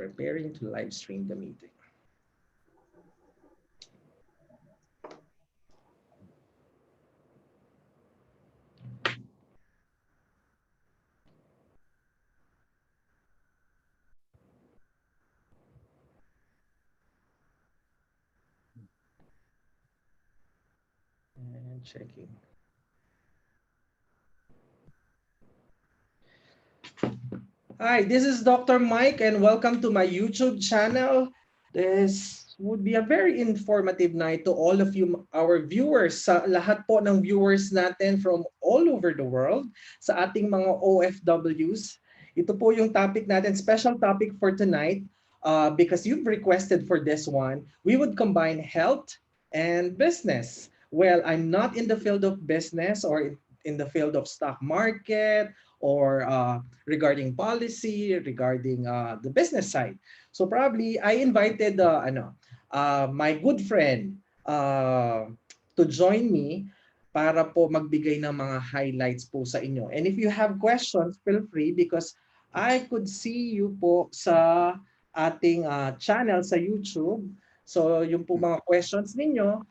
preparing to live stream the meeting. And checking. Hi, this is Dr. Mike and welcome to my YouTube channel. This would be a very informative night to all of you, our viewers, sa lahat po ng viewers natin from all over the world, sa ating mga OFWs. Ito po yung topic natin, special topic for tonight because you've requested for this one. We would combine health and business. Well, I'm not in the field of business or in the field of stock market or regarding policy, regarding the business side. So probably I invited my good friend to join me para po magbigay ng mga highlights po sa inyo. And if you have questions, feel free because I could see you po sa ating channel sa YouTube. So yung po mga questions ninyo,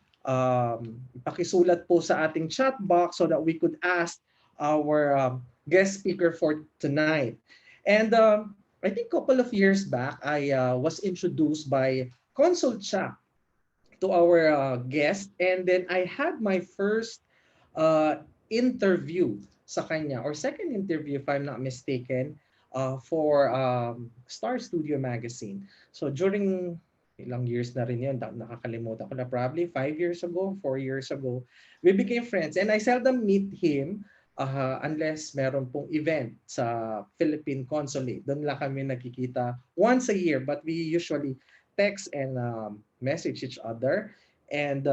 ipakisulat po sa ating chat box so that we could ask our guest speaker for tonight. And I think a couple of years back, I was introduced by Consul Cha to our guest. And then I had my first interview sa kanya, or second interview if I'm not mistaken, for Star Studio Magazine. So during ilang years na rin yun, nakakalimutan ko na, probably 5 years ago, 4 years ago, we became friends. And I seldom meet him unless meron pong event sa Philippine Consulate. Doon lang kami nakikita once a year, but we usually text and message each other. And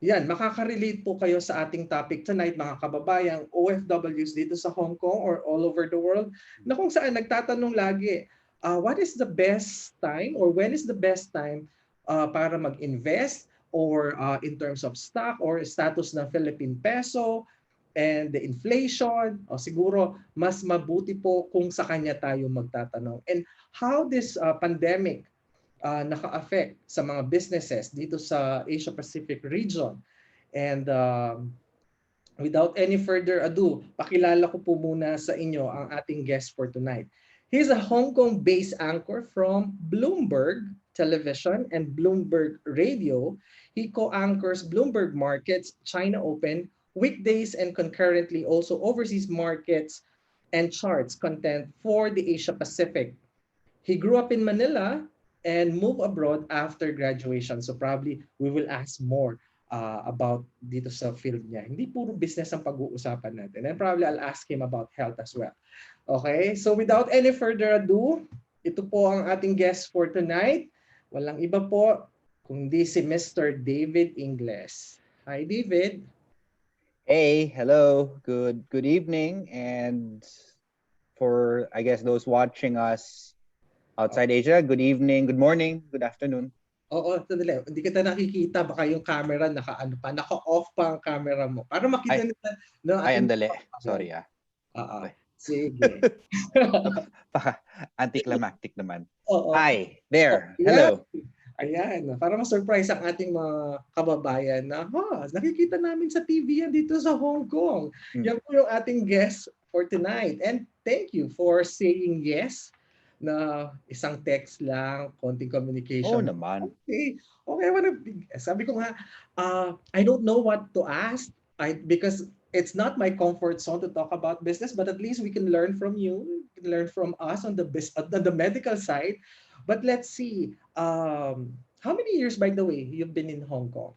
yan, makaka-relate po kayo sa ating topic tonight, mga kababayang OFWs dito sa Hong Kong or all over the world, na kung saan nagtatanong lagi, what is the best time or when is the best time para mag-invest or in terms of stock or status ng Philippine peso, and the inflation, o siguro mas mabuti po kung sa kanya tayo magtatanong. And how this pandemic naka-affect sa mga businesses dito sa Asia Pacific region. And without any further ado, pakilala ko po muna sa inyo ang ating guest for tonight. He's a Hong Kong-based anchor from Bloomberg Television and Bloomberg Radio. He co-anchors Bloomberg Markets, China Open, weekdays, and concurrently also overseas markets and charts content for the Asia Pacific. He grew up in Manila and moved abroad after graduation. So probably we will ask more about dito sa field niya. Hindi puro business ang pag-uusapan natin. And probably I'll ask him about health as well. Okay, so without any further ado, ito po ang ating guest for tonight. Walang iba po kundi si Mr. David Ingles. Hi, David. Hey, hello, good evening, and for I guess those watching us outside Asia, good evening, good morning, good afternoon. Oo, sandali. Hindi kita nakikita, baka yung camera naka-off pa ang camera mo. Para makita nila. No, ay, andali. Sorry Sige. Anticlimactic naman. Oo. Hi, there. Hello. Ayan, para ma-surprise ang ating mga kababayan na, nakikita namin sa TV yan dito sa Hong Kong. Yan po yung ating guest for tonight. And thank you for saying yes na isang text lang, konting communication. Oo naman. Okay, sabi ko nga, I don't know what to ask because it's not my comfort zone to talk about business, but at least we can learn from you, we can learn from us on the medical side. But let's see, how many years, by the way, you've been in Hong Kong?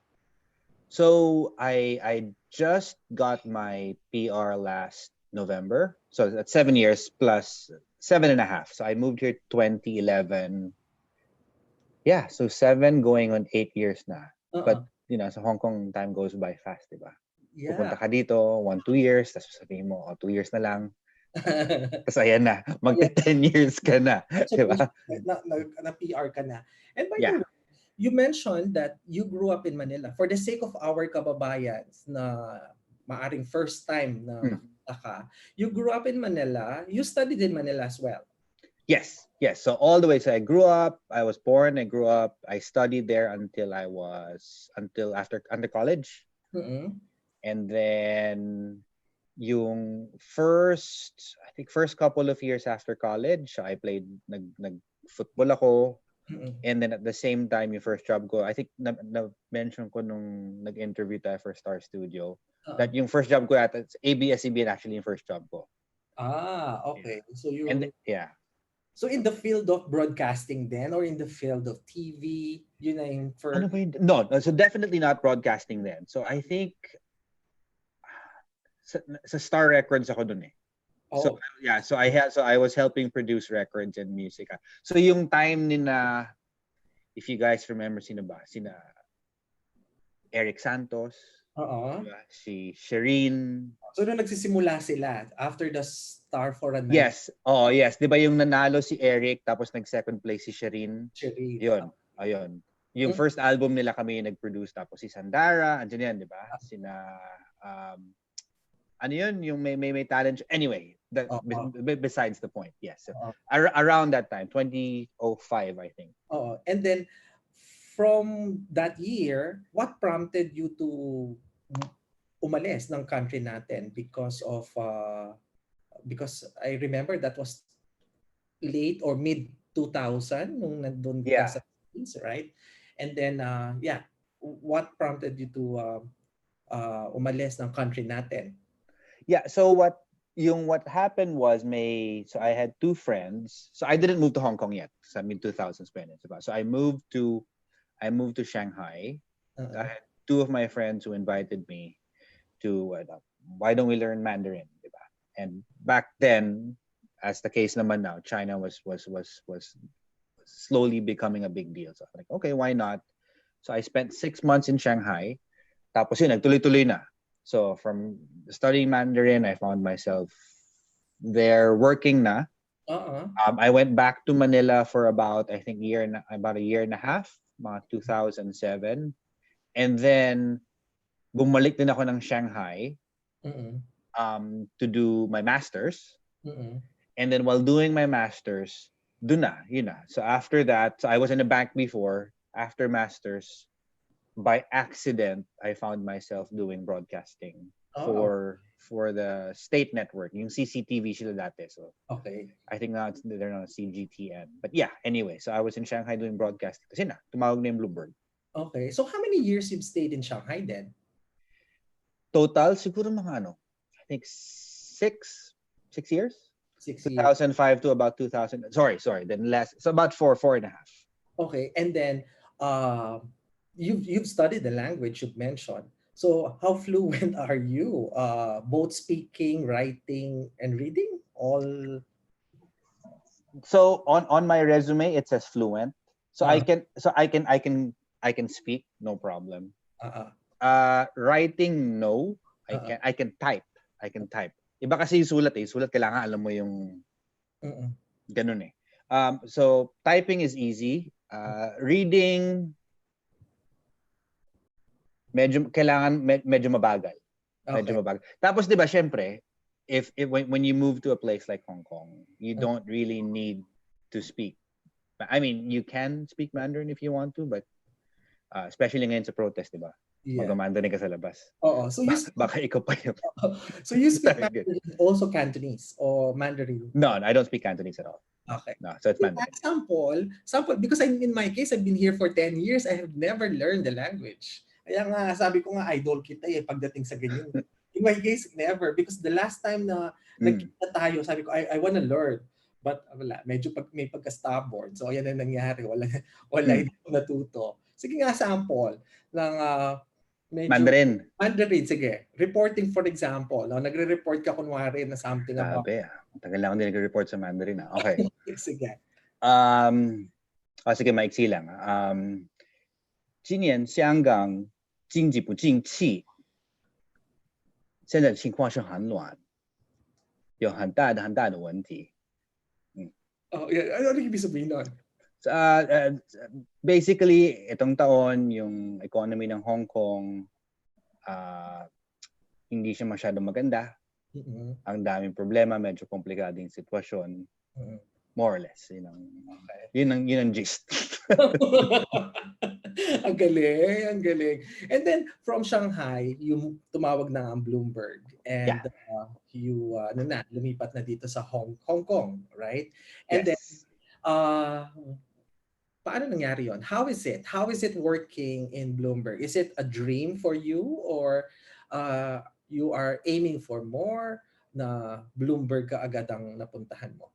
So I just got my PR last November. So that's 7 years plus 7.5. So I moved here 2011. Yeah, so 7 going on 8 years na. But you know, so Hong Kong time goes by fast, diba? Yeah. Pupunta ka dito 1-2 years, tapos sabihin mo 2 years na lang. Tapos ayan na, magte-10 years ka na, so, diba? Na-PR ka na. And by the way, you mentioned that you grew up in Manila. For the sake of our kababayans na maaring first time na makita ka, you grew up in Manila, you studied in Manila as well. Yes, yes. So all the way. So I was born, I grew up, I studied there until after college. Mm-mm. And then yung I think first couple of years after college, I played, nag-football ako. Mm-mm. And then at the same time, yung first job ko, I think na-mention ko nung nag-interview tayo for Star Studio, that yung first job ko yata, ABS-CBN actually yung first job ko. Yeah. Okay. So And you yeah. so in the field of broadcasting then or in the field of TV, yun na yung Ano first. ba yun? No, so definitely not broadcasting then. So I think sa Star Records ako dun eh. So Oh, yeah, so I was helping produce records and music. So yung time ni na, if you guys remember, sino ba? Sina Eric Santos, oo. diba? Si Shireen. So nung nagsisimula sila after the Star for a Night, Yes. Oh, yes. 'Di ba yung nanalo si Eric tapos nag-second place si Shireen? Cherie. 'Yun. Ayun. Yung Mm, first album nila kami yung nag-produce, tapos si Sandara, andiyan yan, 'di ba? Sina um ano yun, yung may talent. Anyway, oo, besides the point. Yes. So, oo, around that time, 2005 I think. oo. And then from that year, what prompted you to umalis ng country natin because I remember that was late or mid 2000 nung nandun ka Yeah. sa Philippines, right? And then yeah, what prompted you to umalis ng country natin? Yeah, so what happened was, so I had two friends. So I didn't move to Hong Kong yet. So mid 2000s pa yun, diba? So I moved to Shanghai. I Uh-uh. had two of my friends who invited me to, why don't we learn Mandarin, diba? And back then, as the case naman now, China was slowly becoming a big deal. So I was like, okay, why not? So I spent 6 months in Shanghai. Tapos yun, nagtuloy-tuloy na. So from studying Mandarin, I found myself there working na. Uh-uh. I went back to Manila for about, I think, about a year and a half, mga 2007. And then, bumalik din ako ng Shanghai Mm-mm. to do my master's. Mm-mm. And then while doing my master's, yun na. So after that, so I was in a bank before. After master's, by accident, I found myself doing broadcasting Oh, for the state network, yung CCTV sila dati. So okay. I think now they're on CGTN. But yeah, anyway, so I was in Shanghai doing broadcasting. Kasi tumawag na yung Bloomberg. Okay. So how many years you've stayed in Shanghai then? Total, siguro mga I think 6 years? 6 years. 2005 to about 2000. Sorry. Then less. So about four and a half. Okay. And then you've studied the language you've mentioned. So how fluent are you? Both speaking, writing, and reading? All So on my resume, it says fluent. So uh, I can speak, no problem. uh, Writing, no. I uh, can I can type. I can type. Iba kasi yung sulat eh. Sulat kailangan alam mo yung uh, ganun eh. So typing is easy. Reading, medyo kailangan medyo mabagal. okay. Medyo mabagal. Tapos 'di ba, syempre, if when you move to a place like Hong Kong, you Uh, don't really need to speak. I mean, you can speak Mandarin if you want to, but especially ngayon sa protest, 'di ba? yeah. Magmamandarin ka sa labas. Oh, so you speak, Baka ikaw pa yung so you speak target. Mandarin, also Cantonese or Mandarin? No, I don't speak Cantonese at all. Okay. No, so it's Mandarin. Sample, because in my case, I've been here for 10 years, I have never learned the language. Kaya nga, sabi ko nga, idol kita pagdating sa ganyan. In my case, never. Because the last time na nagkita tayo, sabi ko, I wanna learn. But wala, medyo may pagka-stubborn. So, ayan ang nangyari. Wala hindi ko natuto. Sige nga, sample ng medyo Mandarin. Mandarin, sige. Reporting, for example. No? Nagre-report ka kunwari na something about... Sabi, tagal lang ako hindi nag-report sa Mandarin. Okay. Sige. Sige, maiksi lang. 今年香港经济不景气，现在情况是很乱，有很大的问题。Oh, yeah. Ano ibig sabihin nun? Basically, itong taon, yung economy ng Hong Kong, hindi siya masyadong maganda. Mm-hmm. Ang daming problema, medyo komplikadong sitwasyon. Mm-hmm. More or less. Yun ang gist. Ang galing, ang galing. And then from Shanghai, yung tumawag na ang Bloomberg Yeah. and you lumipat na dito sa Hong Kong, right? And then Yes. uh paano nangyari yon? How is it? How is it working in Bloomberg? Is it a dream for you or you are aiming for more na Bloomberg ka agad ang napuntahan mo?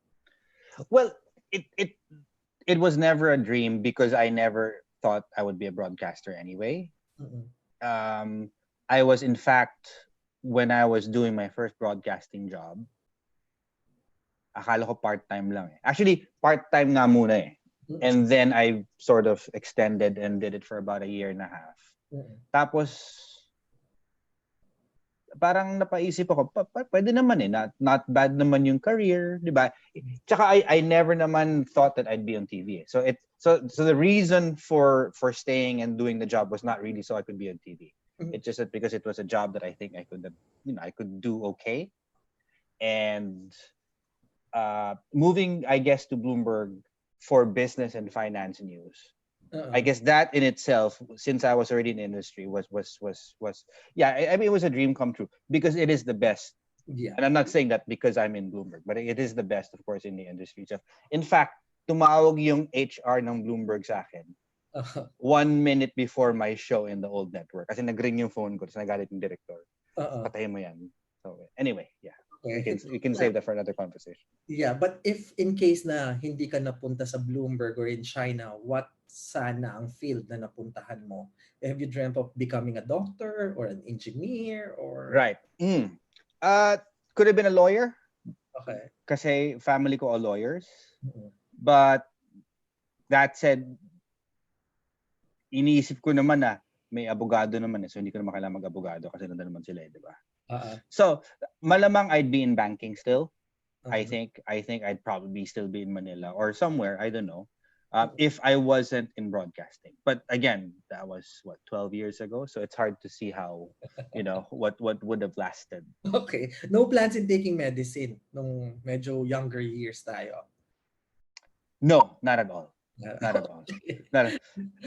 Well, it was never a dream because I never thought I would be a broadcaster anyway. Mm-mm. Um, I was, in fact, when I was doing my first broadcasting job, akala ko part-time lang eh. Actually, part-time nga muna eh. Mm-mm. And then I sort of extended and did it for about a year and a half. Mm-mm. Tapos, parang napaisip ako, pwede naman eh. Not bad naman yung career, di ba? Tsaka I never naman thought that I'd be on TV. So the reason for staying and doing the job was not really so I could be on TV. Mhm. It's just that because it was a job that I think I could do okay. And moving, I guess, to Bloomberg for business and finance news. I guess that in itself, since I was already in the industry, was yeah. I mean, it was a dream come true because it is the best. Yeah. And I'm not saying that because I'm in Bloomberg, but it is the best, of course, in the industry. So, in fact, tumawag yung HR ng Bloomberg sa akin 1 minute before my show in the old network. Kasi nag-ring yung phone ko, tapos nagalit yung director. Patayin mo yan. So, anyway, yeah. Okay. We can save that for another conversation. Yeah, but if in case na hindi ka napunta sa Bloomberg or in China, what sana ang field na napuntahan mo? Have you dreamt of becoming a doctor or an engineer or? Right. Could have been a lawyer. Okay. Kasi family ko all lawyers. Mm-hmm. But that said, iniisip ko naman na may abogado naman eh. So hindi ko naman kailangan mag-abogado kasi nandun naman sila eh, di ba? So, malamang I'd be in banking still. I think I'd probably still be in Manila or somewhere, I don't know. If I wasn't in broadcasting. But again, that was 12 years ago, so it's hard to see how, what would have lasted. Okay. No plans in taking medicine nung medyo younger years tayo? No, not at all. Not at all.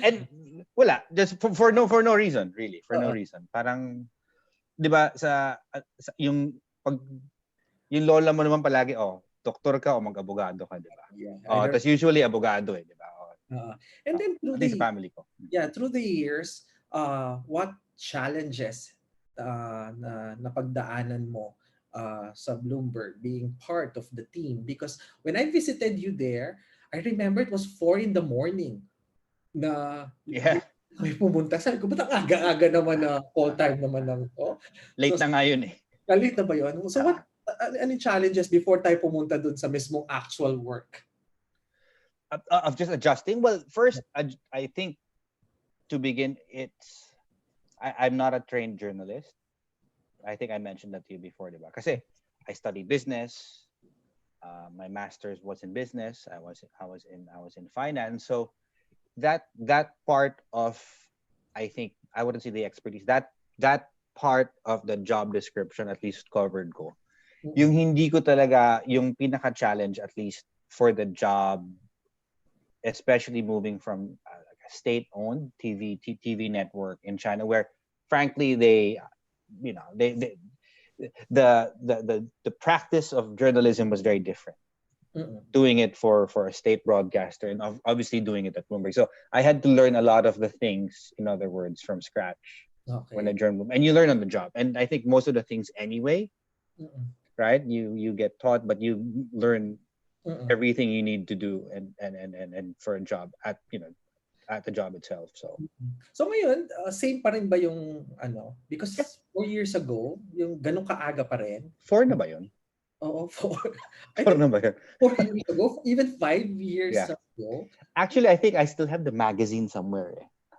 And wala, just for no reason, really, for no reason. Parang 'di ba sa yung yung lola mo naman palagi doktor ka o mag-abogado ka, 'di ba? Yeah. That's usually abogado eh, 'di ba? And then through the family ko. Yeah, through the years, what challenges na napagdaanan mo sa Bloomberg being part of the team? Because when I visited you there, I remember it was 4 in the morning na may pumunta. Sabi ko, ba't ang aga-aga naman na call time naman lang to? Late na nga yun eh. Late na ba yun? So ano challenges before tayo pumunta dun sa mismong actual work? Of just adjusting? Well, first, I think to begin, I'm not a trained journalist. I think I mentioned that to you before, diba? Kasi I studied business. My master's was in business. I was in finance. So that part of, I think, I wouldn't say the expertise, that part of the job description at least covered ko. Yung hindi ko talaga, yung pinaka-challenge at least for the job, especially moving from a state-owned TV network in China, where frankly the practice of journalism was very different. Doing it for a state broadcaster and obviously doing it at Bloomberg. So I had to learn a lot of the things, in other words, from scratch when I joined Bloomberg. And you learn on the job. And I think most of the things anyway, right? You get taught, but you learn everything you need to do and for a job at the job itself. So ngayon, same pa rin ba yung because 4 years ago, yung ganun kaaga pa rin? 4 na ba yun? Oo, 4. 4 na ba yun? 4 years ago? Even 5 years ago? Actually, I think I still have the magazine somewhere.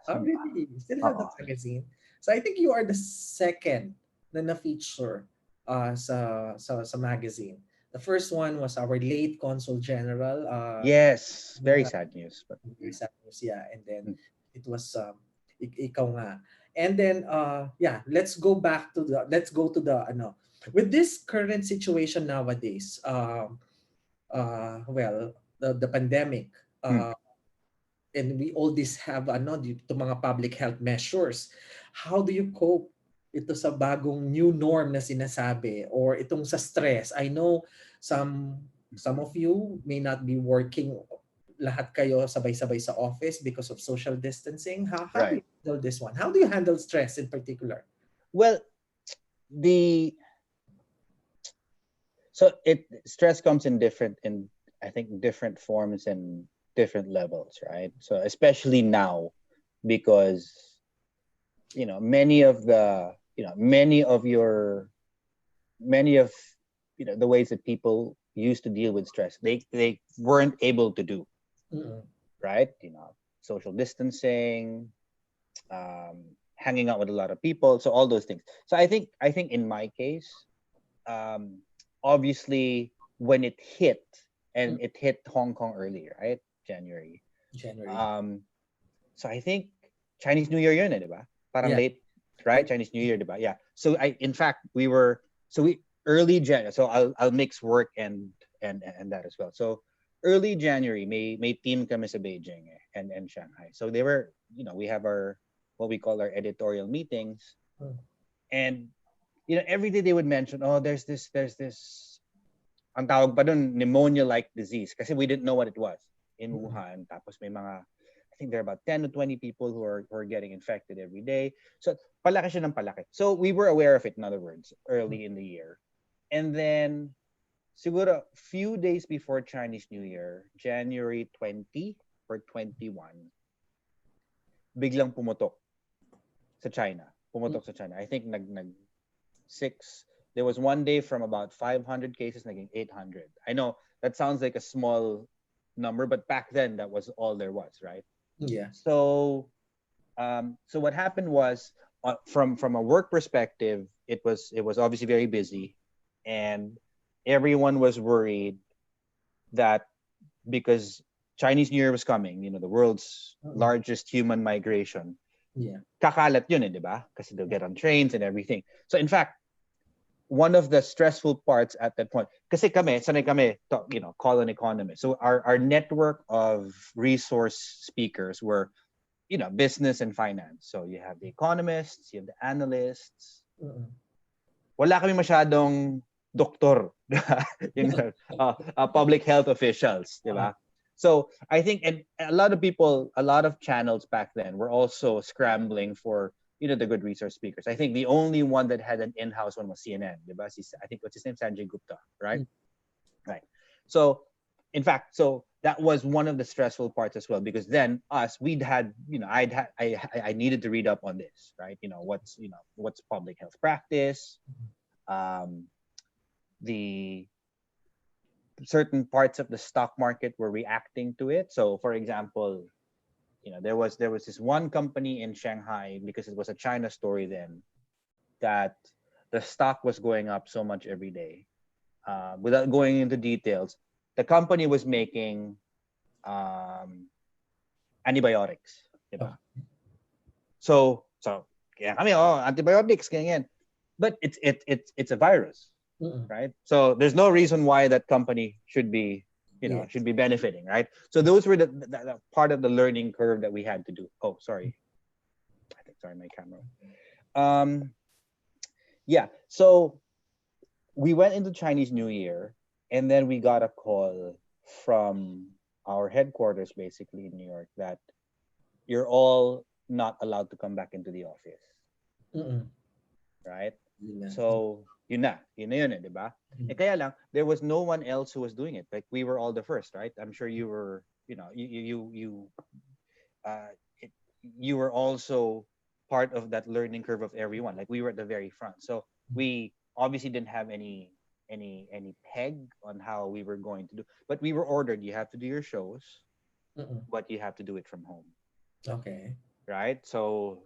Really? Still have the magazine? So I think you are the second na na-feature sa magazine. The first one was our late Consul General. Yes, very sad news. Very sad news, yeah. And then it was ikaw nga. And then let's go to the with this current situation nowadays. the pandemic, Mm. uh, and we all this have ano dito mga public health measures. How do you cope ito sa bagong new norm na sinasabi or itong sa stress? I know some of you may not be working lahat kayo sabay-sabay sa office because of social distancing. How do Right. you handle this one? How do you handle stress in particular? Well, the so it stress comes in different in I think different forms and different levels, right? So especially now, because many of the many of your many of the ways that people used to deal with stress, they weren't able to do, Mm-mm. right? Social distancing, hanging out with a lot of people, so all those things. So I think in my case, um, obviously when it hit, and it hit Hong Kong early, right? January. January. Um, so I think Chinese New Year yun, di ba? Parang Yeah. late, right? Chinese New Year, di ba? Yeah. So in fact, we early January. So I'll mix work and that as well. So early January, may team kami sa Beijing and Shanghai. So they were, we have our what we call our editorial meetings, Mm. and every day they would mention, oh, there's this ang tawag pa dun, pneumonia-like disease, kasi we didn't know what it was in Mm-mm. Wuhan. Tapos may mga, I think there are about 10 to 20 people who are getting infected every day. So palaki siya ng palaki. So we were aware of it, in other words, early in the year. And then siguro few days before Chinese New Year, January 20 or 21, biglang pumutok sa China. Pumutok sa China. I think nag six. There was one day from about 500 cases, naging 800. I know that sounds like a small number, but back then that was all there was, right? Yeah. So what happened was, from a work perspective, it was obviously very busy, and everyone was worried that, because Chinese New Year was coming, the world's Mm-mm. largest human migration, Yeah. kakalat yun, di ba? Kasi they'll get on trains and everything. So in fact, one of the stressful parts at that point, kasi sanay kami to, call an economist. So our network of resource speakers were, business and finance. So you have the economists, you have the analysts. Mm-mm. Wala kami masyadong doktor, public health officials, di ba? So I think, and a lot of people, a lot of channels back then were also scrambling for, the good resource speakers. I think the only one that had an in-house one was CNN, di ba? I think what's his name, Sanjay Gupta, right? Mm. Right. So in fact, so that was one of the stressful parts as well, because then we'd had, I needed to read up on this, right? What's public health practice, um, the certain parts of the stock market were reacting to it. So for example, there was this one company in Shanghai, because it was a China story then, that the stock was going up so much every day. Without going into details, the company was making antibiotics, diba? So kaya kami, antibiotics, ganyan. But it's a virus, Mm-mm. right? So there's no reason why that company should be, Yeah. should be benefiting, right? So those were the part of the learning curve that we had to do. Oh, sorry. Sorry, my camera. Yeah. So we went into Chinese New Year, and then we got a call from our headquarters, basically in New York, that you're all not allowed to come back into the office, Mm-mm. right? Yun na. So yun yun, di ba? Eh, kaya lang, there was no one else who was doing it. Like, we were all the first, right? I'm sure you were, uh, it, you were also part of that learning curve of everyone. Like, we were at the very front, so we obviously didn't have any peg on how we were going to do. But we were ordered, you have to do your shows, Mm-mm. but you have to do it from home, Okay. right? So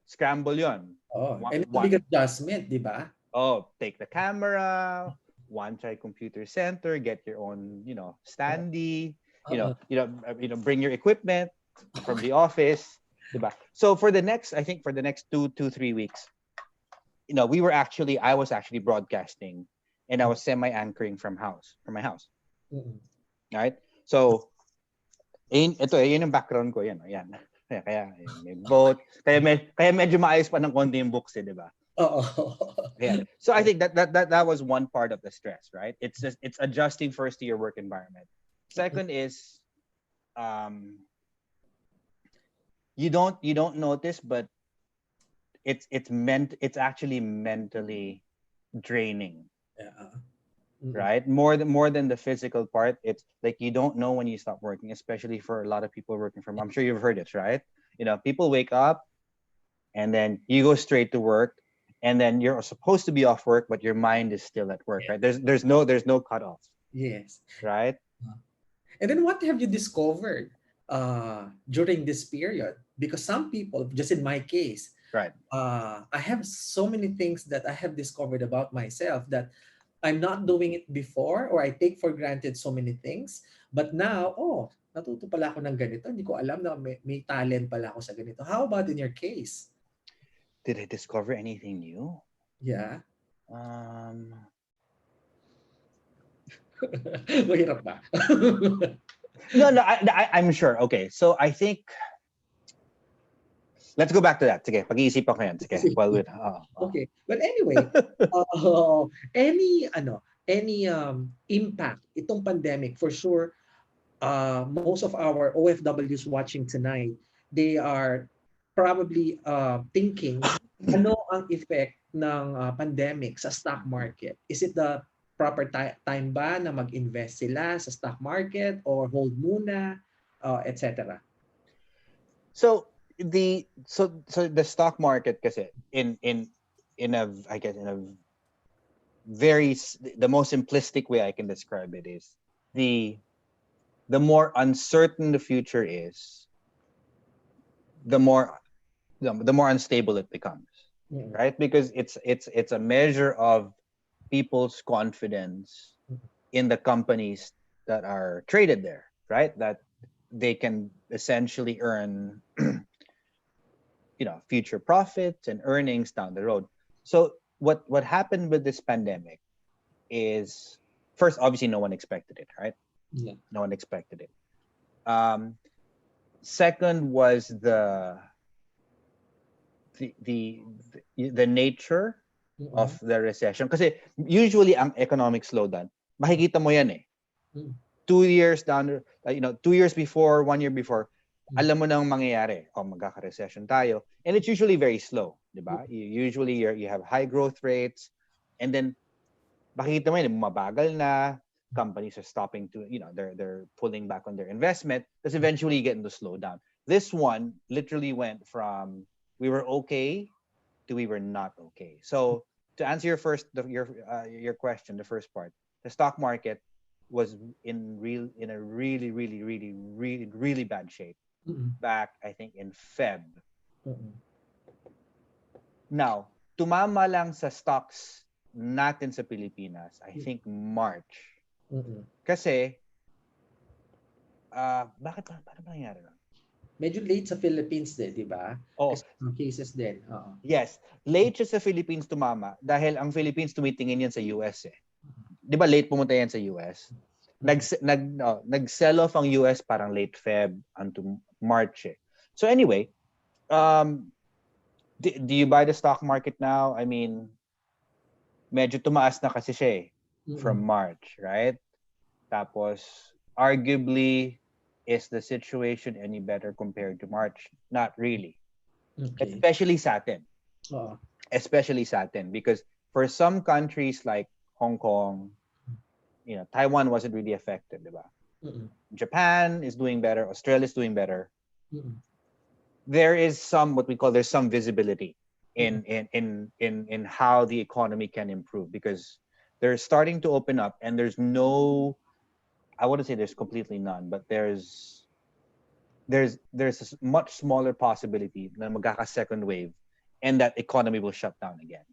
scramble yon. Oh, One, and it's a one, big adjustment, di ba? oh, take the camera, one try computer center, get your own, standee, Uh-uh. bring your equipment from the office, diba? So I think for the next 2 to 3 weeks, I was actually broadcasting, and I was semi-anchoring from my house, Mm-mm. right? So, yun yung background ko. Yan, yan. Kaya may boat. Kaya medyo maayos pa ng konti yung books, di ba? Oo. Yeah. So I think that was one part of the stress, right? It's adjusting first to your work environment. Second is um you don't notice, but it's actually mentally draining, Yeah. Mm-mm. right? More than the physical part. It's like you don't know when you stop working, especially for a lot of people working from. I'm sure you've heard it, right? People wake up and then you go straight to work, and then you're supposed to be off work, but your mind is still at work, Yeah. right? There's no cutoff, Yes. right? And then what have you discovered during this period? Because some people, just in my case, Right. I have so many things that I have discovered about myself that I'm not doing it before, or I take for granted so many things. But now, oh, natuto pala ako ng ganito. Hindi ko alam na may talent pala ako sa ganito. How about in your case? Did I discover anything new? Yeah. Um, Mahirap ba? no, I'm sure. Okay, so I think let's go back to that. Sige, pag-iisipan ko yan. Sige, well, Okay. But anyway, uh, any impact itong pandemic, for sure, most of our OFWs watching tonight, they are probably thinking, ano ang effect ng pandemic sa stock market? Is it the proper time ba na mag-invest sila sa stock market or hold muna, etc.? So the stock market kasi in a I guess in a the most simplistic way I can describe it is the the more uncertain the future is, the more the more unstable it becomes, Mm. right? Because it's a measure of people's confidence in the companies that are traded there, right? That they can essentially earn future profits and earnings down the road. So what happened with this pandemic is, first, obviously no one expected it, right? Yeah. No one expected it. Second was the nature of Mm-mm. the recession. Kasi usually ang economic slowdown, makikita mo yan eh. Mm. 2 years down, 2 years before, 1 year before, Mm. alam mo nang mangyayari. Magkaka-recession tayo. And it's usually very slow, di ba? Usually you have high growth rates, and then makikita mo yun, mabagal na, companies are stopping to, they're pulling back on their investment, because eventually you get into slowdown. This one literally went from we were okay to we were not okay. So to answer your question, the first part, the stock market was in a really, really, really, really, really bad shape Mm-mm. back, I think, in Feb. Mm-mm. Now, tumama lang sa stocks natin sa Pilipinas, I think March. Mm-mm. Kasi, paano ba nangyari lang? Medyo late sa Philippines din, di ba? Oh, Kasi mga cases din. Oo. yes. Late siya sa Philippines tumama dahil ang Philippines tumitingin yan sa US eh. Di ba late pumunta yan sa US? Nag-sell off ang US parang late Feb unto March eh. So anyway, do you buy the stock market now? I mean, medyo tumaas na kasi siya eh, from March, right? Tapos, arguably, is the situation any better compared to March? Not really. Okay. Especially sa atin. Oo. Especially sa atin. Because for some countries like Hong Kong, Taiwan wasn't really affected, di ba? Mm-mm. Japan is doing better. Australia is doing better. Mm-mm. There is there's some visibility in how the economy can improve, because they're starting to open up, and there's no, I wouldn't say there's completely none, but there's a much smaller possibility na magkaka second wave and that economy will shut down again.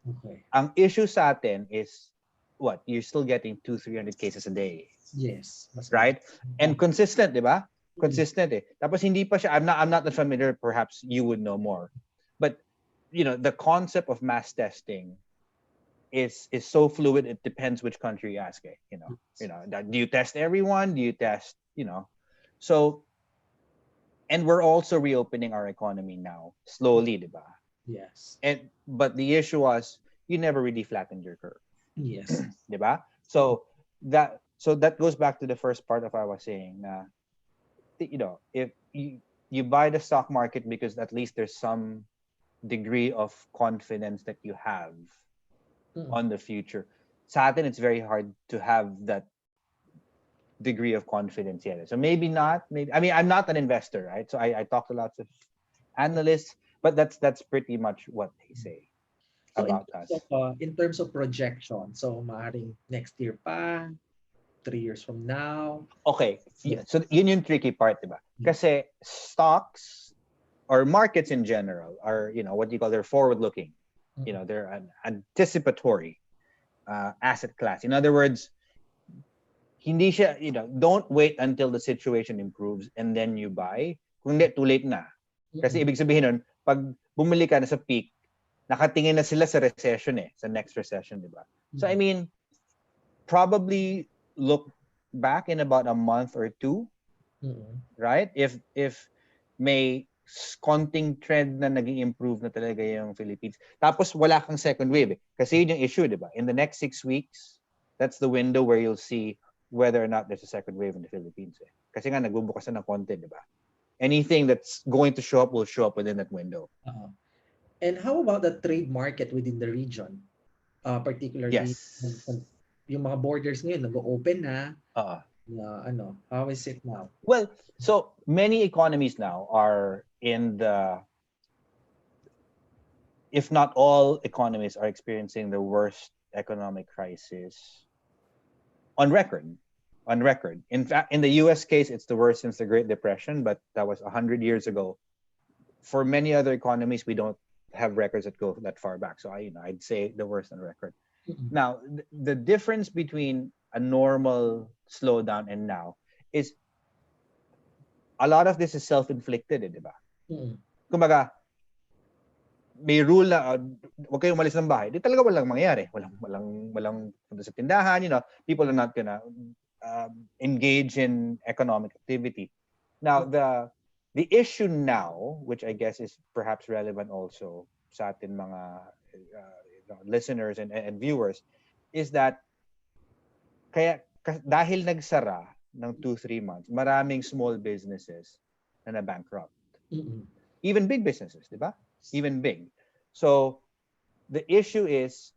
Okay. Ang issue sa atin is what? You're still getting 200-300 cases a day. Yes. Right? And consistent, di ba? Consistent eh. Tapos hindi pa siya, I'm not that familiar, perhaps you would know more. But the concept of mass testing is so fluid, it depends which country you ask eh. Do you test everyone? Do you test you know. So, and we're also reopening our economy now slowly, diba? Yes. And but the issue was you never really flattened your curve, Yes. diba? So that goes back to the first part of what I was saying. If you buy the stock market because at least there's some degree of confidence that you have Mm. on the future. Sa atin, it's very hard to have that degree of confidence yet. So maybe not. Maybe I mean I'm not an investor, right? So I talk to lots of analysts, but that's pretty much what they say So about us. in terms of projection, so maaring next year pa, 3 years from now. Okay, So, so yun yung tricky part, diba? mm, Kasi stocks or markets in general are, what you call, they're forward looking. mm, They're an anticipatory asset class. In other words, hindi siya, don't wait until the situation improves and then you buy. Kundi too late na. Kasi mm, ibig sabihin nun, pag bumili ka na sa peak, nakatingin na sila sa recession sa next recession, di ba? So I mm, mean, probably look back in about a month or two, mm, right? If may konting trend na naging improve na talaga yung Philippines. Tapos wala kang second wave Kasi yun yung issue, di ba? In the next 6 weeks, that's the window where you'll see whether or not there's a second wave in the Philippines. Kasi nga nagbubukas na ng konti, di ba? Anything that's going to show up will show up within that window. And how about the trade market within the region? Particularly Yes. yung mga borders ngayon nag-open na, Uh, how is it now? well, so many economies now are if not all economies are experiencing the worst economic crisis on record. On record. In fact, in the US case, it's the worst since the Great Depression, but that was 100 years ago. For many other economies, we don't have records that go that far back. So I'd say the worst on record. Mm-mm. Now, the difference between a normal slowdown and now is a lot of this is self-inflicted, di ba? Mm-mm. Kumbaga, may rule na huwag kayong umalis ng bahay. Di talaga walang mangyayari. Walang punta sa tindahan, people are not gonna engage in economic activity. Now, the issue now, which I guess is perhaps relevant also sa atin mga listeners and viewers, is that dahil nagsara ng 2-3 months, maraming small businesses na bankrupt. Mm-mm. Even big businesses, di ba? Even big. So the issue is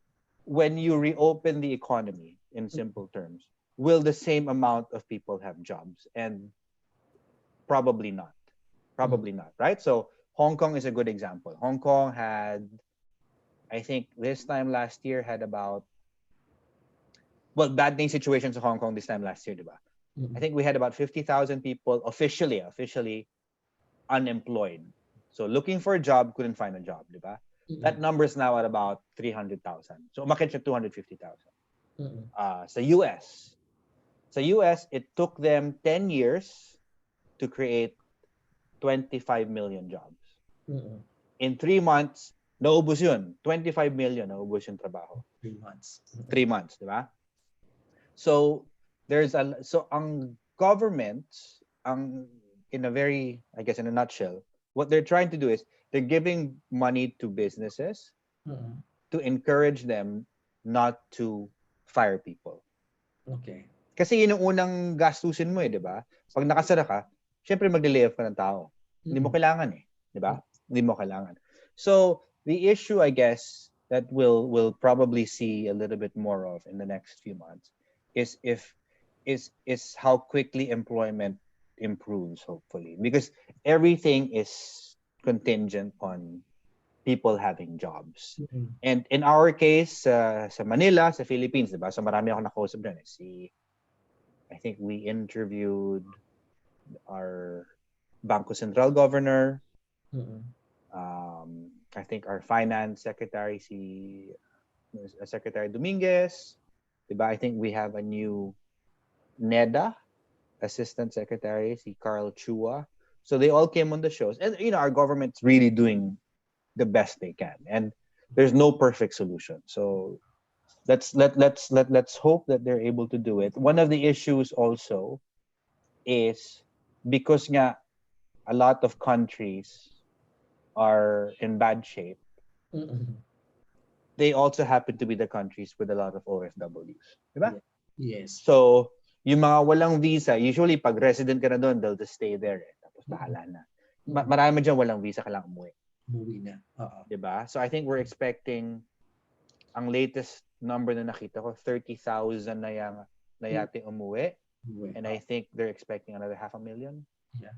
when you reopen the economy in simple terms, will the same amount of people have jobs? And probably not. Probably not, right? So Hong Kong is a good example. Hong Kong had, I think this time last year had about, bad name situations in Hong Kong this time last year, di ba? Mm-mm. I think we had about 50,000 people officially unemployed. So looking for a job, couldn't find a job, di ba? Mm-mm. That number is now at about 300,000. So umakit siya 250,000. Mm-mm. Sa US, it took them 10 years to create 25 million jobs. Mm-mm. In 3 months, naubos yun. 25 million naubos yung trabaho. 3 months. 3 months, di ba? So ang governments, in a very, I guess in a nutshell, what they're trying to do is they're giving money to businesses Mm-mm. to encourage them not to fire people. Okay. Kasi yun yung unang gastusin mo di ba? Pag nakasara ka, syempre mag-lay off ka ng tao. Hindi mo kailangan di ba? Hindi mo kailangan. So, the issue I guess that we'll probably see a little bit more of in the next few months is how quickly employment improves, hopefully, because everything is contingent on people having jobs. Mm-mm. And in our case, sa Manila, sa Philippines, diba? So marami ako nakausap dyan. I think we interviewed our Bangko Central governor. Mm-mm. I think our finance secretary, Secretary Dominguez. Diba? I think we have a new NEDA assistant secretary, Carl Chua. So they all came on the shows. And our government's really doing the best they can. And there's no perfect solution. So let's hope that they're able to do it. One of the issues also is because nga a lot of countries are in bad shape. They also happen to be the countries with a lot of OFWs. Diba? Yes. So, yung mga walang visa, usually pag resident ka na doon, they'll just stay there. Tapos bahala na. Marami dyan walang visa ka lang umuwi. Umuwi na. Diba? So, I think we're expecting, ang latest number na nakita ko, 30,000 na yate umuwi. And I think they're expecting another 500,000. Yeah.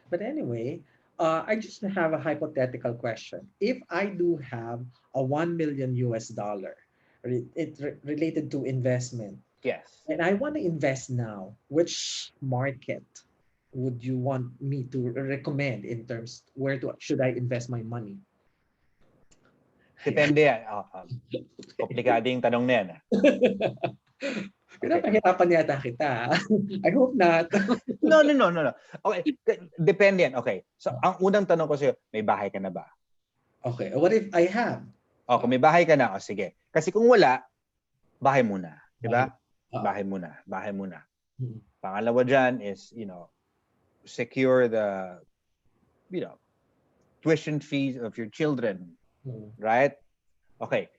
But anyway, I just have a hypothetical question. If I do have a 1 million US dollar related to investment, yes, and I want to invest now, which market would you want me to recommend in terms should I invest my money? Depende yan. Komplikading tanong na yan. Pinapahirapan yata kita. I hope not. No. Okay, depende yan. Okay. So, ang unang tanong ko sa'yo, may bahay ka na ba? Okay. What if I have? Kung may bahay ka na, sige. Kasi kung wala, bahay muna. Diba? Bahay muna. Pangalawa dyan is, secure the, tuition fees of your children. Right? Okay.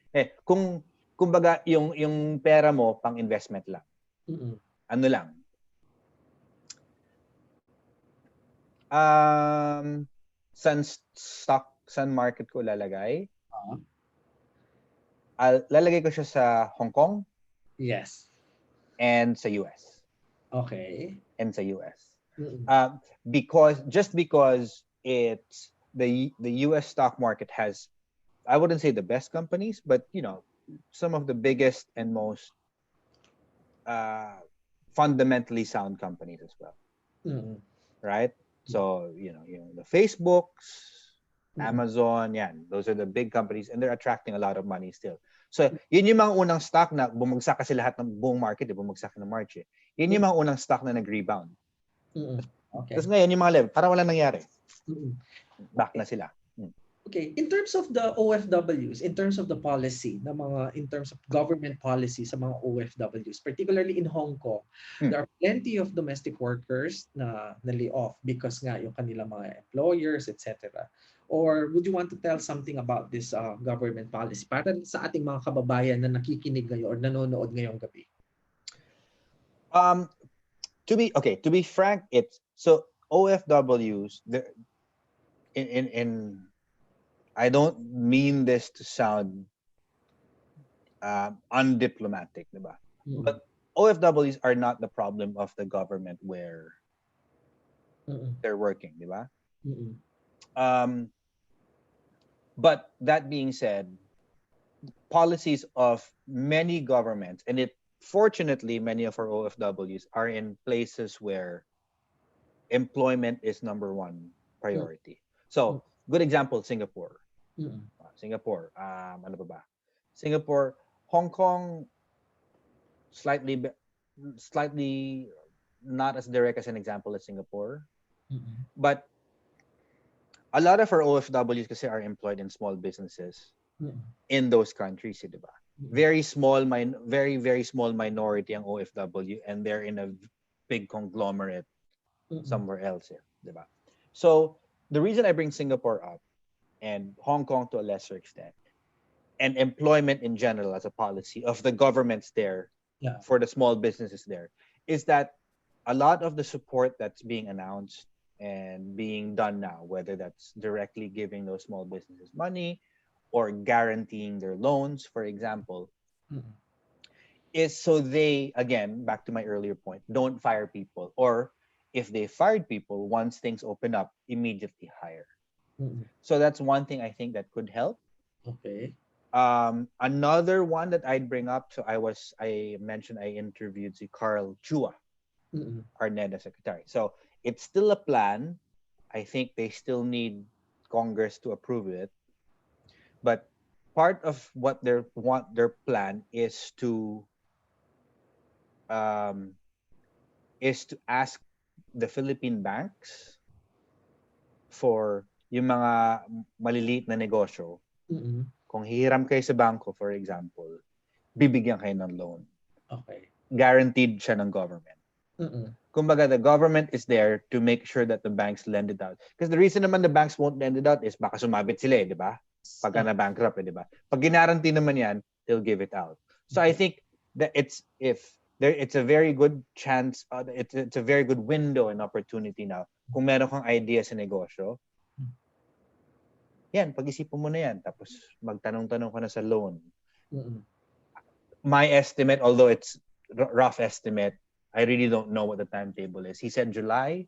Kung baga yung pera mo pang investment lang. Ano lang? Sun market ko lalagay. Lalagay ko siya sa Hong Kong. Yes. And sa US. Okay. And sa US. Because it's the US stock market has, I wouldn't say the best companies, but some of the biggest and most fundamentally sound companies as well. Right? So, the Facebooks, Amazon, those are the big companies and they're attracting a lot of money still. So, yun yung mga unang stock na bumagsak kasi lahat ng buong market, bumagsak ng March. Yun yung mga unang stock na nag-rebound. Okay. Tapos ngayon, yung mga level, parang wala nangyari. Back na sila. Okay, in terms of the OFWs, in terms of the policy, in terms of government policy sa mga OFWs, particularly in Hong Kong, there are plenty of domestic workers na lay off because nga yung kanilang mga employers, etc. Or would you want to tell something about this government policy para sa ating mga kababayan na nakikinig ngayon or nanonood ngayong gabi? To be frank, it's so OFWs in I don't mean this to sound undiplomatic, diba? But OFWs are not the problem of the government where they're working, diba? But that being said, policies of many governments, and fortunately, many of our OFWs are in places where employment is number one priority. So, good example, Singapore. Singapore, ano ba? Singapore, Hong Kong, slightly not as direct as an example as Singapore. But a lot of our OFWs kasi are employed in small businesses in those countries, diba? Very small, very small minority ang OFW and they're in a big conglomerate somewhere else, diba? So, the reason I bring Singapore up and Hong Kong to a lesser extent, and employment in general as a policy of the governments there for the small businesses there, is that a lot of the support that's being announced and being done now, whether that's directly giving those small businesses money or guaranteeing their loans, for example, is so they, again, back to my earlier point, don't fire people. Or if they fired people, once things open up, immediately hire. So that's one thing I think that could help. Okay. Another one that I'd bring up, so I mentioned I interviewed si Carl Chua, our NEDA secretary. So it's still a plan. I think they still need Congress to approve it. But part of what their plan is to ask the Philippine banks for yung mga maliliit na negosyo. Kung hihiram kayo sa bangko, for example, bibigyan kayo ng loan. Okay. Guaranteed siya ng government. Mm-mm. Kumbaga, the government is there to make sure that the banks lend it out. Because the reason naman the banks won't lend it out is baka sumabit sila di ba? Pagka Uh, na-bankrupt, di ba? Pag ginaranti naman yan, they'll give it out. So I think that it's a very good chance, it's a very good window and opportunity now. Kung meron kang idea sa negosyo, yan, pag-isipan mo na yan. Tapos magtanong-tanong ka na sa loan. mm-mm. My estimate, although it's rough estimate, I really don't know what the timetable is. He said July,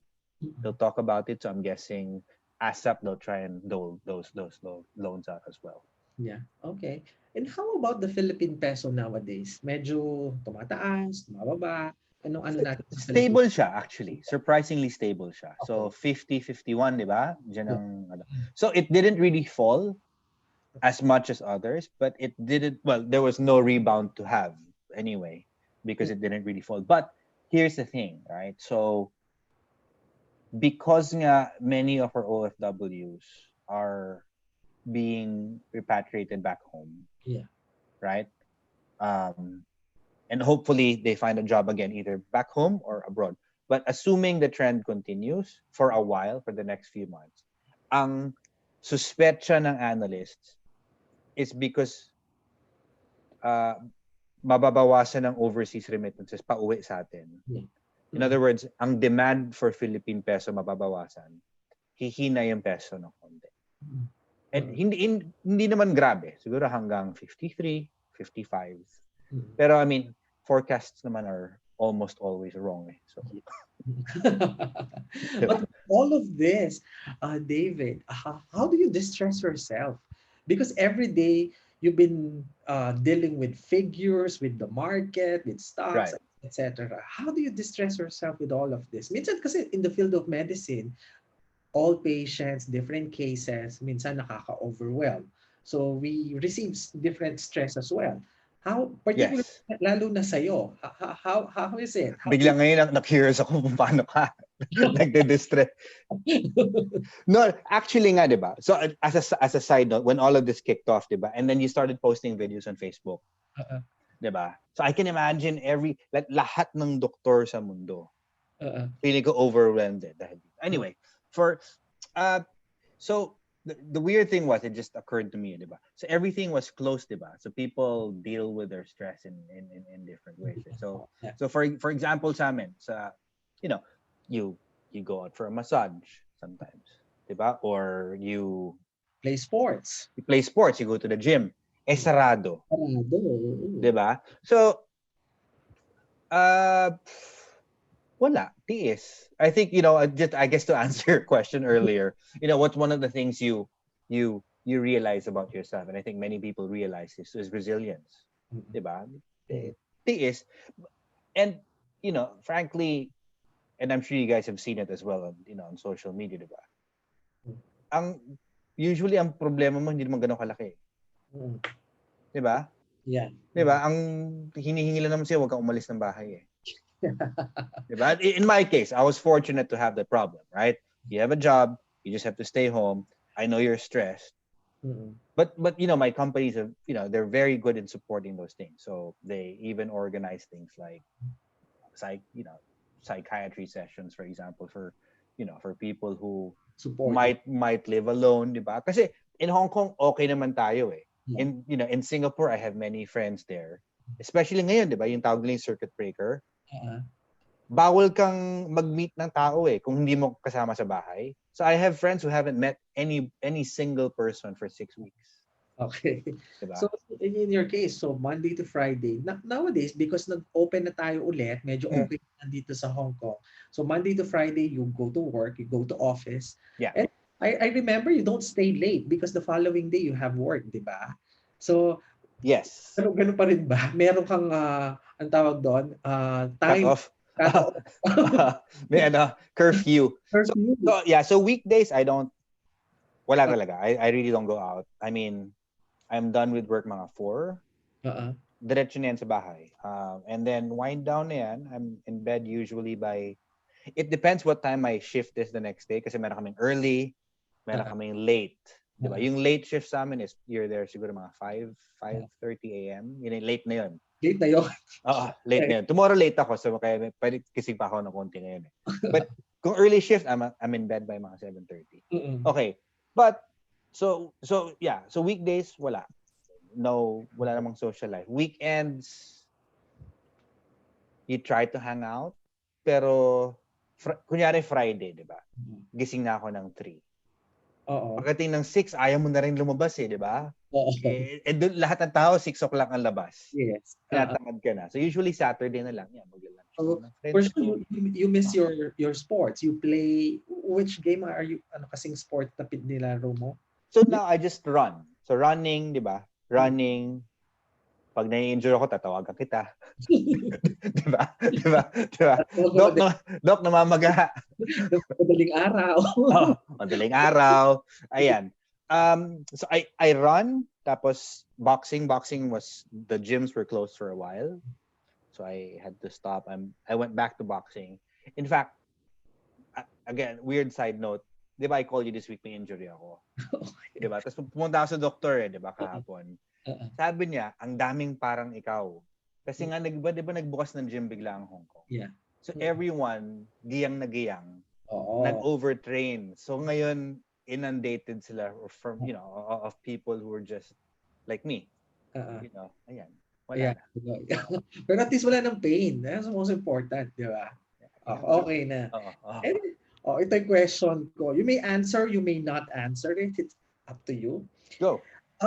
they'll talk about it. So I'm guessing ASAP, they'll try and dole those loans out as well. Yeah, okay. And how about the Philippine peso nowadays? Medyo tumataas, tumababa. Anong ano natin sa Philippines? Stable siya actually. Surprisingly stable siya. So Okay. 50, 51, di ba? Diyan Yeah. ang, ano. So it didn't really fall as much as others, but it didn't, well, there was no rebound to have anyway because it didn't really fall. But here's the thing, right? So because nga many of our OFWs are being repatriated back home, Yeah. right? Um, and hopefully they find a job again, either back home or abroad. But assuming the trend continues for a while, for the next few months, ang suspetsya ng analysts is because uh, mababawasan ng overseas remittances pa uwi sa atin. Yeah. In other words, ang demand for Philippine peso mababawasan. Hihina yung peso ng konti. And hindi naman grabe. Siguro hanggang 53, 55. Pero I mean, forecasts naman are almost always wrong. So, But all of this, David, how do you distress yourself? Because every day you've been dealing with figures, with the market, with stocks, right. etc. How do you distress yourself with all of this? Minsan kasi in the field of medicine, all patients, different cases, minsan nakaka-overwhelm. So we receive different stress as well. How, particularly, Yes. lalo na sa'yo, how is it? How do Biglang ngayon na-curious ako kung paano ka nagde-distress. No, actually nga, di ba? So as a side note, when all of this kicked off, di ba? And then you started posting videos on Facebook, Uh-uh. di ba? So I can imagine lahat ng doktor sa mundo Uh-uh. feeling ko overwhelmed dahil. Anyway, for so the weird thing was it just occurred to me, di ba? So everything was close, di ba? So people deal with their stress in different ways. So Yeah. so for example, sa amin, you know, you go out for a massage sometimes, di ba? Or Play sports. you play sports, you go to the gym. Sarado, Sarado. di ba? So uh wala, tiis. I think, I guess to answer your question earlier, what's one of the things you realize about yourself, and I think many people realize this, is resilience. Diba? Tiis. And, frankly, and I'm sure you guys have seen it as well on social media, diba? Usually, ang problema mo, hindi naman ganun kalaki. Diba? Yeah. Diba? Ang hinihingi lang naman sa'yo, huwag kang umalis ng bahay eh. Diba? In my case, I was fortunate to have the problem, right? You have a job, you just have to stay home. I know you're stressed. But my companies have, they're very good in supporting those things. So they even organize things like psychiatry sessions, for example, for people who Support. might live alone, diba? Kasi in Hong Kong, okay naman tayo eh. Yeah. In Singapore, I have many friends there. Especially ngayon, diba? Yung tawag nila yung circuit breaker. Bawal kang mag-meet ng tao eh kung hindi mo kasama sa bahay. So I have friends who haven't met any single person for 6 weeks. Okay. Diba? So in your case, so Monday to Friday, nowadays because nag-open na tayo ulit, medyo okay na dito sa Hong Kong. So Monday to Friday, you go to work, you go to office. Yeah. And I remember you don't stay late because the following day you have work, di ba? So yes. Ganun pa rin ba? Meron kang ang tawag doon, time cut off. May curfew. curfew. So weekdays wala talaga. I really don't go out. I mean, I'm done with work mga 4. Diretso na yan sa bahay. And then wind down na yan. I'm in bed usually it depends what time my shift is the next day kasi meron kaming early, meron kaming late. Diba? Yung late shift sa amin is you're there siguro mga 5:30 a.m. Yun yung late na yun. Late na yun. Late na yun. Tomorrow late ako, so kaya pwede kising pa ako ng konti ngayon eh. But kung early shift, I'm in bed by mga 7:30. Okay. But so yeah, so weekdays wala. No, wala namang social life. Weekends you try to hang out, pero kunyari Friday, 'di ba? Gising na ako ng 3. Pagdating ng 6, ayaw mo na rin lumabas eh, 'di ba? Lahat ng tao 6 o'clock ang labas. Yes. Tinatamad ka na. So usually Saturday na lang yan, magla-lunch. For sure, you miss your sports. You play, which game are you, kasing sport na nilaro mo? So now I just run. So running, 'di ba? Running. Pag na-injure ako, tatawagan kita. 'Di ba? Doc, namamaga. Madaling araw. Madaling araw. Ayan. So I run, tapos boxing was, the gyms were closed for a while. So I had to stop. I went back to boxing. In fact, again, weird side note, 'di ba I called you this week, may injury ako. 'Di ba? Tapos pumunta ako sa doktor 'di ba kahapon. Sabi niya, ang daming parang ikaw. Kasi nga, di ba nagbukas ng gym bigla ang Hong Kong? Yeah. So everyone, giyang na giyang, nag-overtrain. So ngayon, inundated sila from, of people who were just like me. Ayan. Wala na. Pero at least wala ng pain. That's the most important, di ba? Okay na. Ito yung question ko. You may answer, you may not answer it. It's up to you. Go.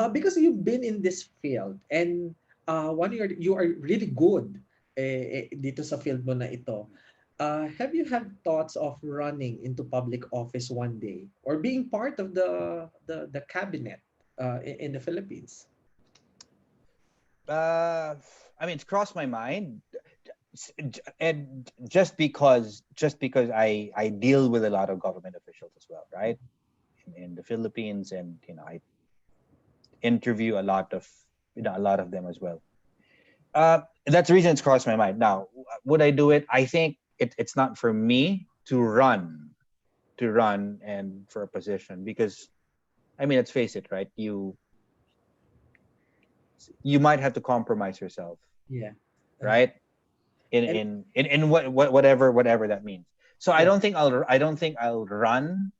Because you've been in this field and you are really good dito sa field mo na ito. Have you had thoughts of running into public office one day or being part of the cabinet in the Philippines? I mean, it's crossed my mind, and just because I deal with a lot of government officials as well, right? In the Philippines, and I interview a lot of them as well. That's the reason it's crossed my mind. Now, would I do it? I think it's not for me to run and for a position, because I mean, let's face it, right? You might have to compromise yourself. Yeah. Right? In whatever that means. So I don't think I'll run.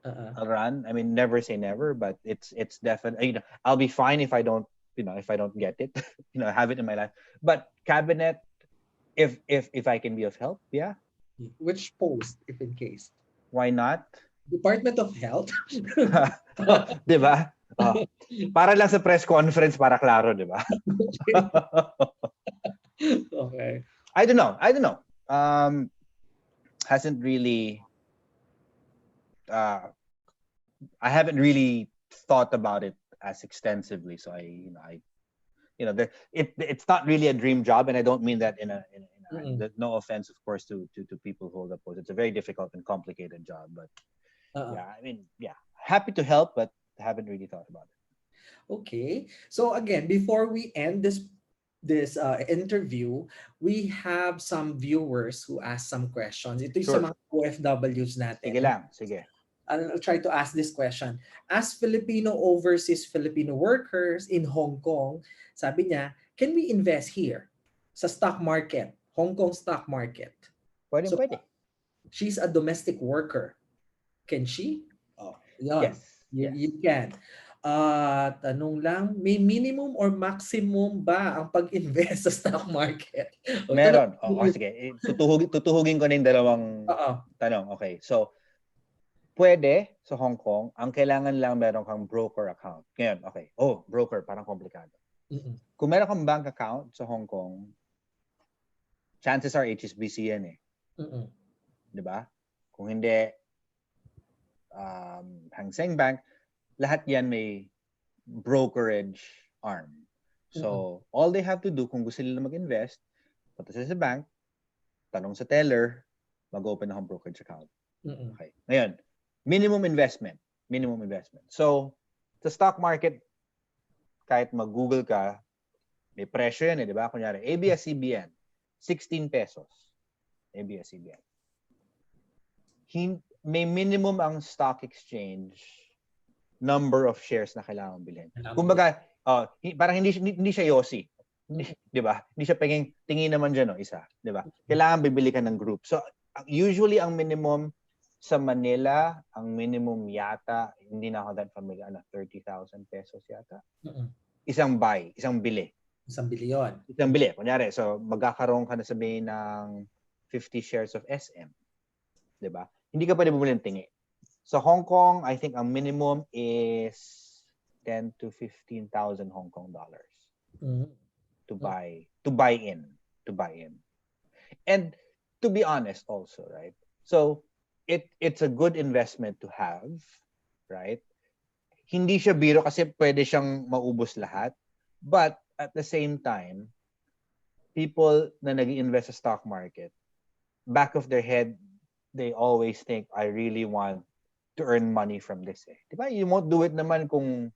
I'll run. I mean, never say never, but it's definitely, I'll be fine if I don't get it, have it in my life. But cabinet, if I can be of help, yeah. Which post, if in case? Why not? Department of Health. Diba? Para lang sa press conference, para klaro, diba? Okay. I don't know. Hasn't really. I haven't really thought about it as extensively, so it's not really a dream job, and I don't mean that in a no offense, of course, to people who hold the post. It's a very difficult and complicated job, but happy to help, but haven't really thought about it. Okay, so again, before we end this interview, we have some viewers who ask some questions. Ito yung sa mga OFWs natin. Sige lang, sige. I'll try to ask this question. As Filipino overseas Filipino workers in Hong Kong, sabi niya, can we invest here sa stock market, Hong Kong stock market? Pwede. She's a domestic worker. Can she? Yan. Yes. You can. Tanong lang, may minimum or maximum ba ang pag-invest sa stock market? Meron. Sige. Tutuhugin ko na yung dalawang tanong. Okay. So, pwede sa Hong Kong, ang kailangan lang meron kang broker account. Ngayon, okay. Broker, parang komplikado. Kung meron kang bank account sa Hong Kong, chances are HSBC yan eh. Diba? Kung hindi, Hang Seng Bank, lahat yan may brokerage arm. So, all they have to do, kung gusto nila mag-invest, punta sila sa bank, tanong sa teller, mag-open ng brokerage account. Okay. Ngayon, minimum investment. So, sa stock market, kahit mag-Google ka, may presyo yan eh, di ba? Kunyari, ABS-CBN, 16 pesos. ABS-CBN. May minimum ang stock exchange number of shares na kailangan bilhin. Kumbaga, parang hindi siya yosi. Di ba? Hindi siya pengeng tingin naman dyan, no, isa. Di ba? Kailangan bibili ka ng group. So, usually, ang minimum sa Manila, ang minimum yata, hindi na ako that familiar, 30,000 pesos yata. Isang buy, isang bili. Isang bilyon. Isang bili. Kunyari, so magkakaroon ka na sabihin ng 50 shares of SM. Di ba? Hindi ka pwede bumili ng tingi. Sa Hong Kong, I think ang minimum is 10 to 15,000 Hong Kong dollars to buy in. And to be honest also, right? So it's a good investment to have, right? Hindi siya biro kasi pwede siyang maubos lahat. But at the same time, people na nag-invest sa stock market, back of their head, they always think, I really want to earn money from this. Di ba? You won't do it naman kung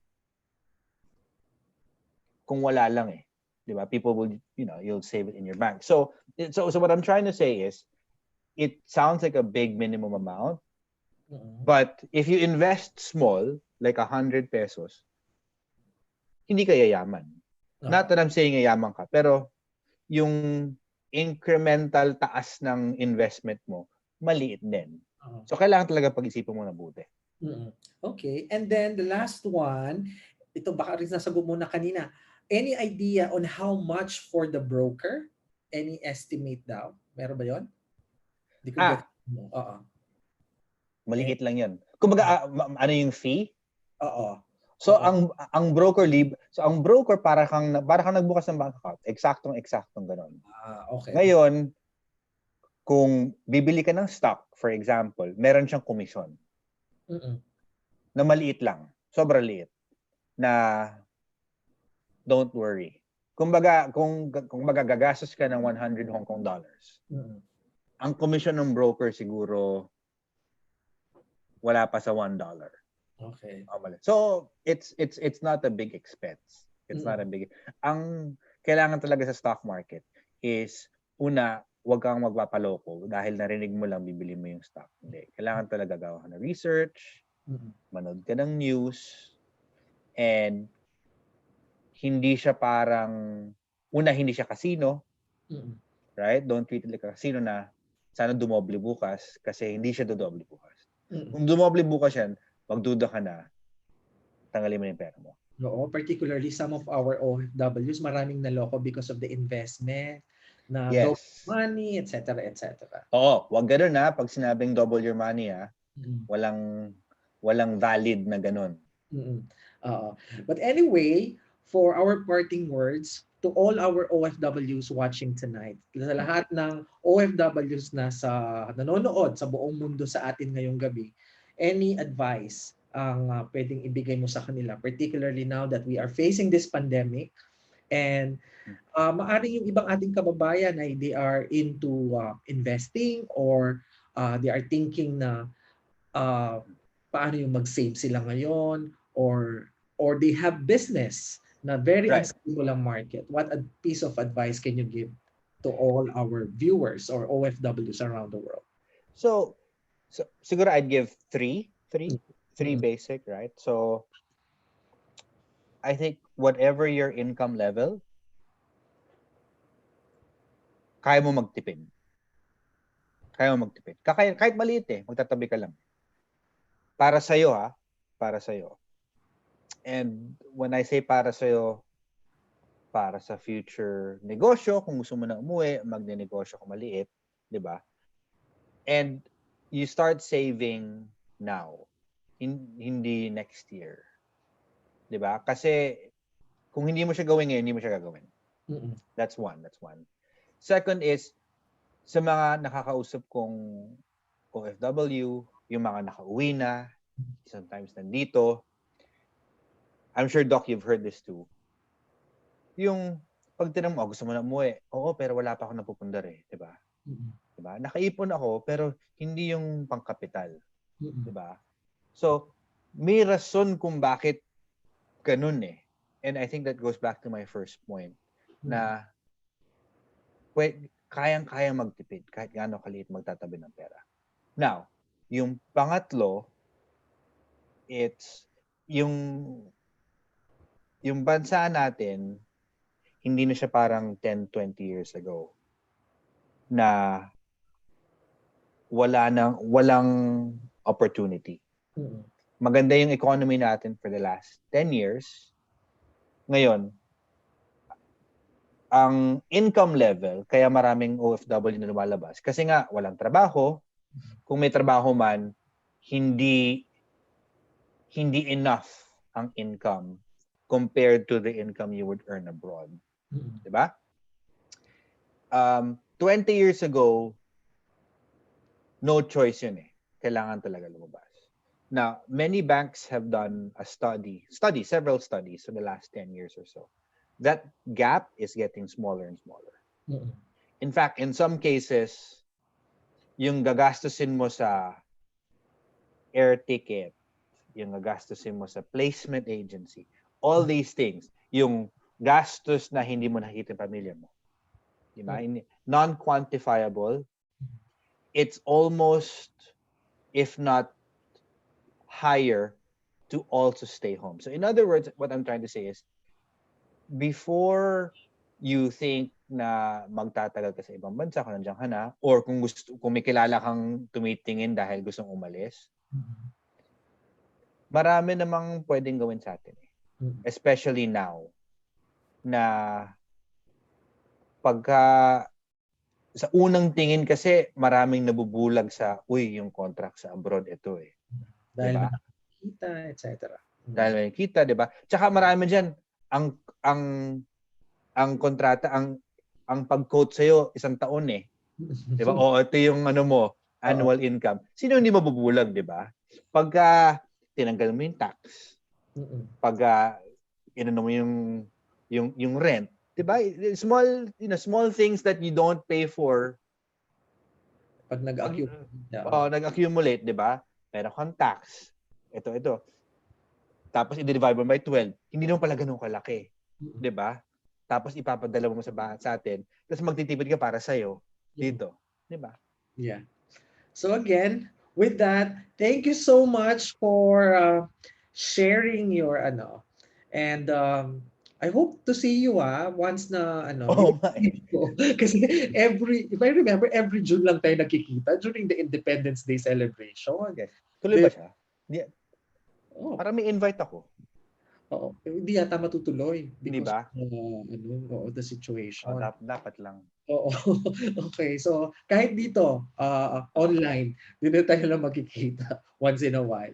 wala lang eh. Di ba? People will, you'll save it in your bank. So what I'm trying to say is, it sounds like a big minimum amount, but if you invest small, like 100 pesos, hindi ka yayaman. Not that I'm saying yayaman ka, pero yung incremental taas ng investment mo, maliit din. So, kailangan talaga pag-isipan mo na buti. Okay. And then, the last one, ito baka rin nasagot mo na kanina. Any idea on how much for the broker? Any estimate daw? Meron ba yon? Hindi ko get mo. Maliit lang yan. Kumbaga, ano yung fee? Oo. So, ang broker para kang nagbukas ng bank account. Eksaktong gano'n. Okay. Ngayon, kung bibili ka ng stock, for example, meron siyang komisyon. Na maliit lang. Sobrang liit. Na don't worry. Kumbaga, kung gagastos ka ng 100 Hong Kong dollars, ang komisyon ng broker siguro wala pa sa $1. Okay. So, it's not a big expense. It's not a big... Ang kailangan talaga sa stock market is, una, huwag kang magpapaloko dahil narinig mo lang bibili mo yung stock. Hindi. Kailangan talaga gawa ka ng research, manood ka ng news, and hindi siya parang, hindi siya casino, right? Don't treat it like a casino na sana dumoble bukas kasi hindi siya dodoble bukas. Kung dumoble bukas yan, magduda ka na, tanggalin mo yung pera mo. Oo, particularly some of our OFWs, maraming naloko because of the investment, na double money, etc. Oo, wag ganun na. Pag sinabing double your money, walang valid na ganun. But anyway, for our parting words, to all our OFWs watching tonight, sa lahat ng OFWs na nanonood sa buong mundo sa atin ngayong gabi, any advice ang pwedeng ibigay mo sa kanila, particularly now that we are facing this pandemic, and maaring yung ibang ating kababayan ay they are into investing, or they are thinking na paano yung mag-save sila ngayon, or they have business na very unstable ang market. What a piece of advice can you give to all our viewers or OFWs around the world? So siguro I'd give three basic, right? So I think whatever your income level, kaya mo magtipid. Kahit maliit magtatabi ka lang. Para sa'yo para sa'yo. And when I say para sa'yo, para sa future negosyo, kung gusto mo na umuwi, magne-negosyo kung maliit, di ba? And you start saving now, hindi next year. Di ba? Kasi kung hindi mo siya gawin ngayon, hindi mo siya gagawin. That's one. Second is, sa mga nakakausap kong OFW, yung mga nakauwi na, sometimes nandito, I'm sure, Doc, you've heard this too. Yung pag tinanong mo, gusto mo na umuwi, oo, pero wala pa ako napupundar diba? Diba? Nakaipon ako, pero hindi yung pangkapital. Diba? So, may rason kung bakit ganun And I think that goes back to my first point, na kayang-kayang magtipid kahit gaano kaliit magtatabi ng pera. Now, yung pangatlo, it's yung bansa natin, hindi na siya parang 10, 20 years ago na walang opportunity. Maganda yung economy natin for the last 10 years. Ngayon, ang income level, kaya maraming OFW na lumalabas. Kasi nga, walang trabaho. Kung may trabaho man, hindi enough ang income compared to the income you would earn abroad. Diba? 20 years ago, no choice yun eh. Kailangan talaga lumabas. Now, many banks have done a several studies for the last 10 years or so. That gap is getting smaller and smaller. In fact, in some cases, yung gagastusin mo sa air ticket, yung gagastusin mo sa placement agency, all these things, yung gastos na hindi mo nakikita yung pamilya mo, diba? Non-quantifiable, it's almost, if not higher, to also stay home. So in other words, what I'm trying to say is, before you think na magtatagal ka sa ibang bansa kung nandiyan ka na, or kung may kilala kang tumitingin dahil gustong umalis, marami namang pwedeng gawin sa atin. Especially now, na pagka sa unang tingin kasi maraming nabubulag sa, yung contract sa abroad, ito eh. Dahil diba? kita, etc. Dahil may kita, diba? Tsaka marami dyan, ang kontrata, ang pag-quote sa'yo, 1 taon eh. Diba? O ito yung annual income. Sino hindi mabubulag, diba? Pagka tinanggal mo yung tax, pagka inano mo yung rent, diba? Small things that you don't pay for. Pag nag-accumulate, diba? Pero kung tax, ito. Tapos i-divide mo by 12, hindi naman pala ganun kalaki. Diba? Tapos ipapadala mo sa atin. Tapos magtitipid ka para sa'yo dito. Diba? Yeah. So again, with that, thank you so much for sharing your and I hope to see you once na kasi if I remember, every June lang tayo nakikita during the Independence Day celebration. Yes. Tuloy ba siya? Para may invite ako. Oo, hindi yata matutuloy Hindi ba? The situation. Dapat lang. Oo. Okay, so kahit dito online, dito tayo lang magkikita once in a while.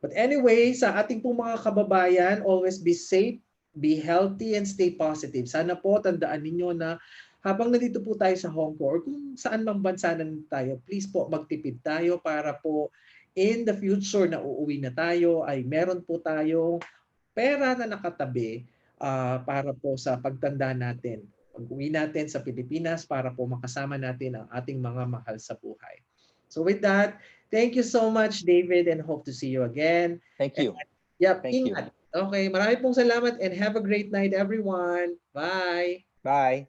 But anyway, sa ating pong mga kababayan, always be safe, be healthy, and stay positive. Sana po tandaan ninyo na habang nandito po tayo sa Hong Kong or kung saan mang bansa na tayo, please po magtipid tayo para po in the future na uuwi na tayo ay meron po tayong pera na nakatabi para po sa pagtanda natin. Pag-uwi natin sa Pilipinas para po makasama natin ang ating mga mahal sa buhay. So with that, thank you so much, David, and hope to see you again. Thank you. Ingat. Okay, marami pong salamat and have a great night, everyone. Bye. Bye.